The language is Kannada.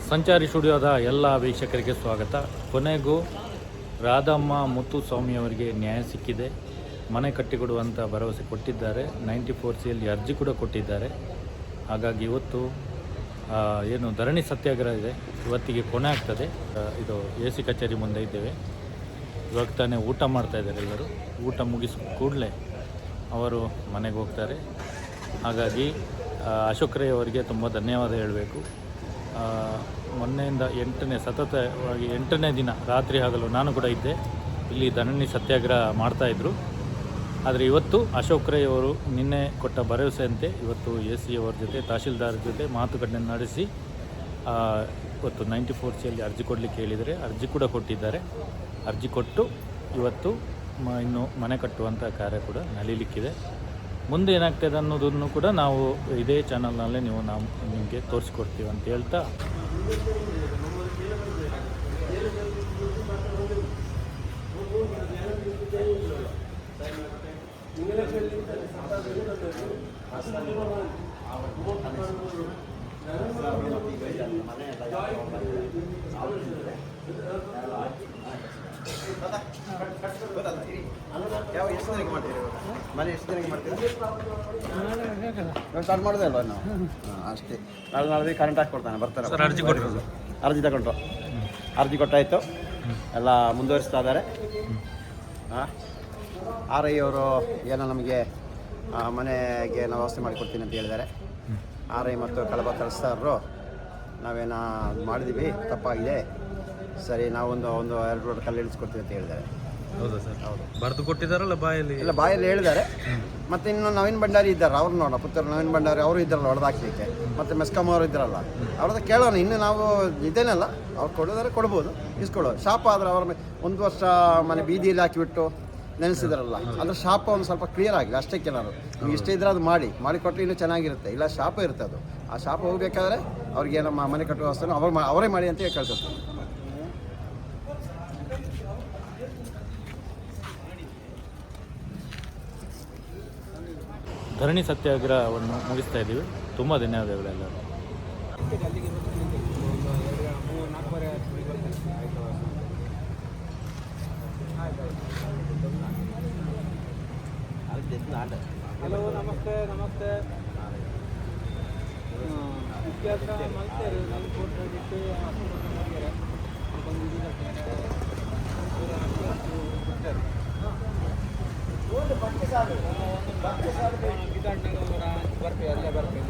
ಸಂಚಾರಿ ಸ್ಟುಡಿಯೋದ ಎಲ್ಲ ವೀಕ್ಷಕರಿಗೆ ಸ್ವಾಗತ. ಕೊನೆಗೂ ರಾಧಮ್ಮ ಮುತ್ತುಸ್ವಾಮಿಯವರಿಗೆ ನ್ಯಾಯ ಸಿಕ್ಕಿದೆ. ಮನೆ ಕಟ್ಟಿಕೊಡುವಂಥ ಭರವಸೆ ಕೊಟ್ಟಿದ್ದಾರೆ. 94Cಯಲ್ಲಿ ಅರ್ಜಿ ಕೂಡ ಕೊಟ್ಟಿದ್ದಾರೆ. ಹಾಗಾಗಿ ಇವತ್ತು ಏನು ಧರಣಿ ಸತ್ಯಾಗ್ರಹ ಇದೆ, ಇವತ್ತಿಗೆ ಕೊನೆ ಆಗ್ತದೆ. ಇದು AC ಕಚೇರಿ ಮುಂದೆ ಇದ್ದೇವೆ. ಇವಾಗ ತಾನೇ ಊಟ ಮಾಡ್ತಾ ಇದ್ದಾರೆ ಎಲ್ಲರೂ. ಊಟ ಮುಗಿಸಿದ ಕೂಡಲೇ ಅವರು ಮನೆಗೆ ಹೋಗ್ತಾರೆ. ಹಾಗಾಗಿ ಅಶೋಕ್ ರೈ ಅವರಿಗೆ ತುಂಬ ಧನ್ಯವಾದ ಹೇಳಬೇಕು. ಮೊನ್ನೆಯಿಂದ ಸತತವಾಗಿ 8ನೇ ದಿನ ರಾತ್ರಿ ಹಗಲು ನಾನು ಕೂಡ ಇದ್ದೆ. ಇಲ್ಲಿ ಧರಣಿ ಸತ್ಯಾಗ್ರಹ ಮಾಡ್ತಾಯಿದ್ರು. ಆದರೆ ಇವತ್ತು ಅಶೋಕ್ ರೈ ಅವರು ನಿನ್ನೆ ಕೊಟ್ಟ ಭರವಸೆಯಂತೆ ಇವತ್ತು AC ಅವರ ಜೊತೆ ತಹಶೀಲ್ದಾರ್ ಜೊತೆ ಮಾತುಕತೆ ನಡೆಸಿ ಇವತ್ತು 94Cಯಲ್ಲಿ ಅರ್ಜಿ ಕೊಡಲಿಕ್ಕೆ ಹೇಳಿದರೆ ಅರ್ಜಿ ಕೂಡ ಕೊಟ್ಟಿದ್ದಾರೆ. ಅರ್ಜಿ ಕೊಟ್ಟು ಇವತ್ತು ಇನ್ನು ಮನೆ ಕಟ್ಟುವಂಥ ಕಾರ್ಯ ಕೂಡ ನಡೀಲಿಕ್ಕಿದೆ. ಮುಂದೆ ಏನಾಗ್ತದೆ ಅನ್ನೋದನ್ನು ಕೂಡ ನಾವು ಇದೇ ಚಾನಲ್ನಲ್ಲೇ ನಾವು ನಿಮಗೆ ತೋರಿಸ್ಕೊಡ್ತೀವಿ ಅಂತ ಹೇಳ್ತಾ ಮನೆ ಎಷ್ಟು ಜನಕ್ಕೆ ಮಾಡ್ತೀವಿ ಸ್ಟಾರ್ಟ್ ಮಾಡೋದೇ ಅಲ್ವ ನಾವು ಅಷ್ಟೇ. ನಾಳೆ ಕರೆಂಟ್ ಹಾಕ್ಕೊಡ್ತಾನೆ ಬರ್ತಾರೆ. ಅರ್ಜಿ ತಗೊಂಡ್ರು, ಅರ್ಜಿ ಕೊಟ್ಟಾಯಿತು, ಎಲ್ಲ ಮುಂದುವರಿಸ್ತಾ ಇದ್ದಾರೆ. RI ಅವರು ಏನೋ ನಮಗೆ ಮನೆಗೆ ನಾವು ವ್ಯವಸ್ಥೆ ಮಾಡಿಕೊಡ್ತೀನಿ ಅಂತ ಹೇಳಿದ್ದಾರೆ. RI ಮತ್ತು ಕಳಬ ತರಿಸ್ತಾರರು ನಾವೇನೋ ಮಾಡಿದ್ದೀವಿ, ತಪ್ಪಾಗಿದೆ, ಸರಿ ನಾವು ಒಂದು 2 ರೋಡ್ ಕಲ್ಲು ಇಳಿಸ್ಕೊಡ್ತೀವಿ ಅಂತ ಹೇಳಿದ್ದಾರೆ. ಹೌದಾ ಸರ್? ಹೌದು, ಬರೆದು ಕೊಟ್ಟಿದ್ದಾರಲ್ಲ ಬಾಯಲ್ಲಿ? ಇಲ್ಲ, ಬಾಯಲ್ಲಿ ಹೇಳಿದ್ದಾರೆ. ಮತ್ತು ಇನ್ನು ನವೀನ್ ಭಂಡಾರಿ ಇದ್ದಾರೆ, ಅವ್ರು ನೋಡೋಣ, ಪುತ್ತೂರು ನವೀನ್ ಭಂಡಾರಿ ಅವರು ಇದ್ದಾರಲ್ಲ ಹೊಡೆದಾಕ್ಲಿಕ್ಕೆ, ಮತ್ತು ಮೆಸ್ಕಾಂ ಅವರು ಇದ್ದಾರಲ್ಲ, ಅವ್ರದ್ದು ಕೇಳೋಣ. ಇನ್ನು ನಾವು ಇದೇನಲ್ಲ, ಅವ್ರು ಕೊಡೋದಾರೆ ಕೊಡ್ಬೋದು, ಇಸ್ಕೊಳ್ಳೋದು. ಶಾಪ ಆದರೆ ಅವ್ರ 1 ವರ್ಷ ಮನೆ ಬೀದಿಯಲ್ಲಿ ಹಾಕಿಬಿಟ್ಟು ನೆನೆಸಿದಾರಲ್ಲ, ಅದ್ರ ಶಾಪ ಒಂದು ಸ್ವಲ್ಪ ಕ್ಲಿಯರ್ ಆಗಲಿ ಅಷ್ಟೇ. ಕೆಲವರು ನೀವು ಇಷ್ಟ ಇದ್ರೆ ಅದು ಮಾಡಿಕೊಟ್ರೆ ಇನ್ನೂ ಚೆನ್ನಾಗಿರುತ್ತೆ. ಇಲ್ಲ, ಶಾಪ ಇರುತ್ತೆ, ಅದು ಆ ಶಾಪ ಹೋಗಬೇಕಾದ್ರೆ ಅವ್ರಿಗೆ ನಮ್ಮ ಮನೆ ಕಟ್ಟುವ ವ್ಯವಸ್ಥೆ ಅವರೇ ಮಾಡಿ ಅಂತ ಕೇಳ್ತಾರೆ. ಧರಣಿ ಸತ್ಯಾಗ್ರಹವನ್ನು ಮುಗಿಸ್ತಾ ಇದ್ದೀವಿ. ತುಂಬ ಧನ್ಯವಾದಗಳು ಎಲ್ಲರೂ. ಹಲೋ, ನಮಸ್ತೆ. ಬರ್ತೀವಿ, ಅಲ್ಲೇ ಬರ್ತೀವಿ.